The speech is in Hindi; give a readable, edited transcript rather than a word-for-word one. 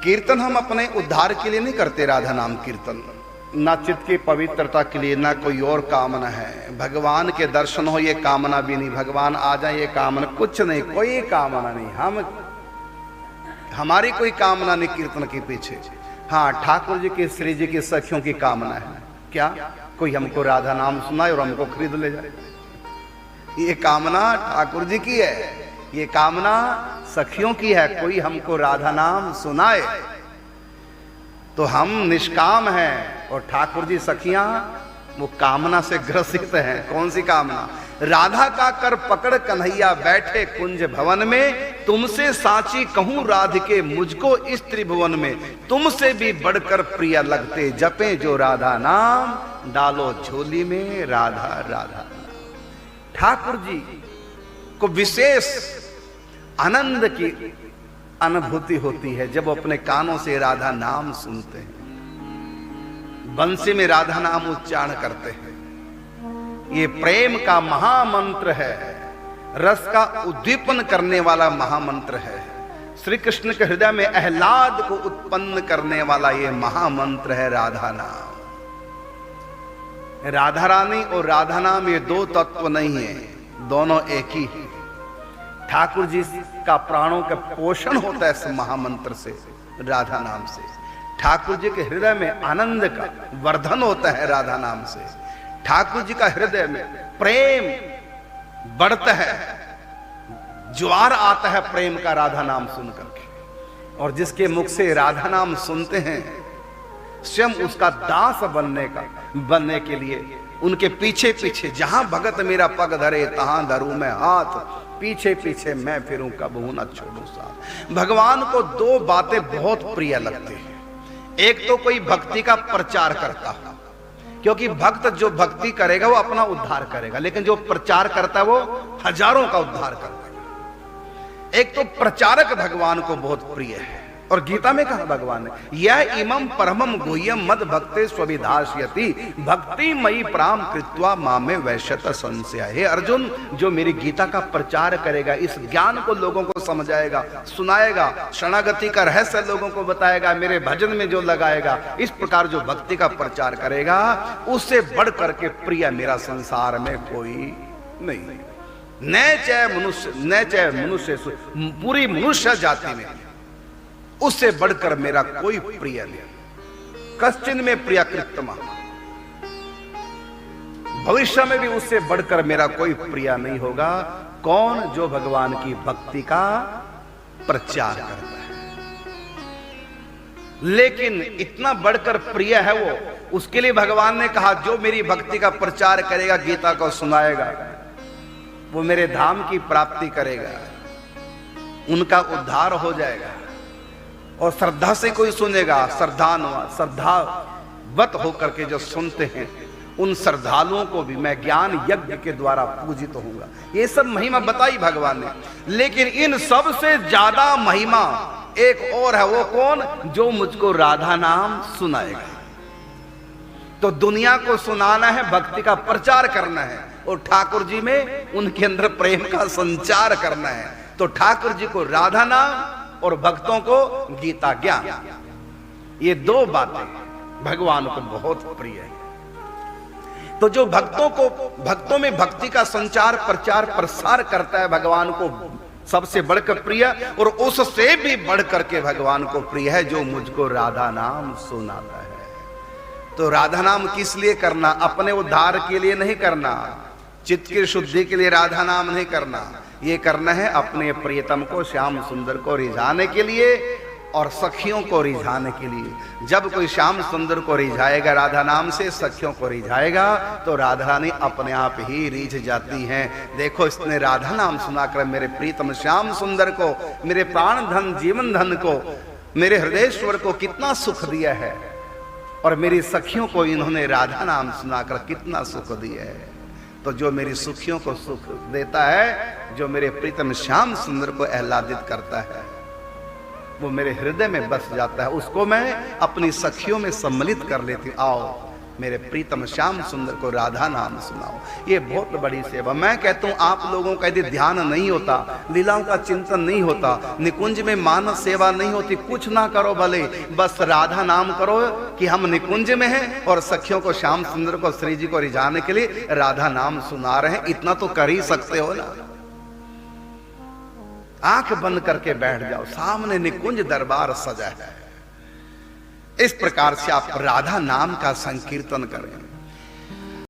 कीर्तन हम अपने उद्धार के लिए नहीं करते, राधा नाम कीर्तन ना चित्त की पवित्रता के लिए, ना कोई और कामना है। भगवान के दर्शन हो ये कामना भी नहीं, भगवान आ जाए ये कामना, कुछ नहीं, कोई कामना नहीं। हमारी कोई कामना नहीं कीर्तन के पीछे। हाँ, ठाकुर जी की, श्री जी की सखियों की कामना है। क्या? कोई हमको राधा नाम सुनाए और हमको खरीद ले जाए, ये कामना ठाकुर जी की है, ये कामना सखियों की है। कोई हमको राधा नाम सुनाए तो हम निष्काम हैं, और ठाकुर जी सखियां वो कामना से ग्रसित हैं। कौन सी कामना? राधा का कर पकड़ कन्हैया बैठे कुंज भवन में, तुमसे साची कहूं राधिके मुझको इस त्रिभुवन में, तुमसे भी बढ़कर प्रिय लगते जपे जो राधा नाम, डालो झोली में राधा राधा। ठाकुर जी को विशेष आनंद की अनुभूति होती है जब अपने कानों से राधा नाम सुनते हैं, बंसी में राधा नाम उच्चारण करते हैं। ये प्रेम का महामंत्र है, रस का उद्दीपन करने वाला महामंत्र है। श्री कृष्ण के हृदय में आह्लाद को उत्पन्न करने वाला ये महामंत्र है राधा नाम। राधा रानी और राधा नाम ये दो तत्व नहीं है, दोनों एक ही है। ठाकुर जी का प्राणों का पोषण होता है इस महामंत्र से, राधा नाम से। ठाकुर जी के हृदय में आनंद का वर्धन होता है राधा नाम से। ठाकुर जी का हृदय में प्रेम बढ़ता है, ज्वार आता है प्रेम का राधा नाम सुन करके। और जिसके मुख से राधा नाम सुनते हैं, स्वयं उसका दास बनने के लिए उनके पीछे पीछे, जहां भगत मेरा पग धरे तहां धरूं मैं हाथ, पीछे पीछे मैं फिरूं कबहू न छोड़ूं साथ। भगवान को दो बातें बहुत प्रिय लगती हैं। एक तो कोई भक्ति का प्रचार करता है, क्योंकि भक्त जो भक्ति करेगा वो अपना उद्धार करेगा, लेकिन जो प्रचार करता है वो हजारों का उद्धार करता है। एक तो प्रचारक भगवान को बहुत प्रिय है। और गीता में कहा भगवान ने, यह इमं परमम गुह्यम मद भक्ते स्वविधास्यति भक्ति मई प्राम कृत्वा मामे वैश्यत संशय। हे अर्जुन, जो मेरी गीता का प्रचार करेगा, इस ज्ञान को लोगों को समझाएगा, सुनाएगा, शरणागति का रहस्य लोगों को बताएगा, मेरे भजन में जो लगाएगा, इस प्रकार जो भक्ति का प्रचार करेगा, उससे बढ़ करके प्रिय मेरा संसार में कोई नहीं। न चाहे मनुष्य पूरी मनुष्य जाति में उससे बढ़कर मेरा कोई प्रिय नहीं। कश्चिन में प्रिय कृत्तमा, भविष्य में भी उससे बढ़कर मेरा कोई प्रिय नहीं होगा। कौन? जो भगवान की भक्ति का प्रचार करता है। लेकिन इतना बढ़कर प्रिय है वो, उसके लिए भगवान ने कहा, जो मेरी भक्ति का प्रचार करेगा, गीता को सुनाएगा, वो मेरे धाम की प्राप्ति करेगा, उनका उद्धार हो जाएगा। और श्रद्धा से कोई सुनेगा, श्रद्धावत होकर के जो सुनते हैं, उन श्रद्धालुओं को भी मैं ज्ञान यज्ञ के द्वारा पूजित होऊंगा। ये सब महिमा बताई भगवान ने। लेकिन इन सब से ज्यादा महिमा एक और है। वो कौन? जो मुझको राधा नाम सुनाएगा। तो दुनिया को सुनाना है, भक्ति का प्रचार करना है, और ठाकुर जी में उनके अंदर प्रेम का संचार करना है। तो ठाकुर जी को राधा नाम और भक्तों को गीता ज्ञान, ये दो बातें भगवान को बहुत प्रिय है। तो जो भक्तों में भक्ति का संचार, प्रचार, प्रसार करता है, भगवान को सबसे बढ़कर प्रिय। और उससे भी बढ़कर के भगवान को प्रिय है जो मुझको राधा नाम सुनाता है। तो राधा नाम किस लिए करना? अपने उद्धार के लिए नहीं करना, चित्त की शुद्धि के लिए राधा नाम नहीं करना। ये करना है अपने प्रियतम को, श्याम सुंदर को रिझाने के लिए और सखियों को रिझाने के लिए। जब कोई श्याम सुंदर को रिझाएगा राधा नाम से, सखियों को रिझाएगा, तो राधा रानी अपने आप ही रिझ जाती हैं। देखो, इसने राधा नाम सुनाकर मेरे प्रीतम श्याम सुंदर को, मेरे प्राण धन जीवन धन को, मेरे हृदयेश्वर को कितना सुख दिया है, और मेरी सखियों को इन्होंने राधा नाम सुनाकर कितना सुख दिया है। तो जो मेरी सुखियों को सुख देता है, जो मेरे प्रीतम श्याम सुंदर को आह्लादित करता है, वो मेरे हृदय में बस जाता है। उसको मैं अपनी सखियों में सम्मिलित कर लेती हूँ। आओ मेरे प्रीतम श्याम सुंदर को राधा नाम सुनाओ। ये बहुत बड़ी सेवा। मैं कहता हूं आप लोगों का यदि ध्यान नहीं होता, लीलाओं का चिंतन नहीं होता, निकुंज में मानस सेवा नहीं होती, कुछ ना करो भले, बस राधा नाम करो कि हम निकुंज में हैं और सखियों को, श्याम सुंदर को, श्री जी को रिझाने के लिए राधा नाम सुना रहे हैं, इतना तो कर ही सकते हो ना। आंख बंद करके बैठ जाओ, सामने निकुंज दरबार सजा है। इस प्रकार से आप राधा नाम का संकीर्तन करें।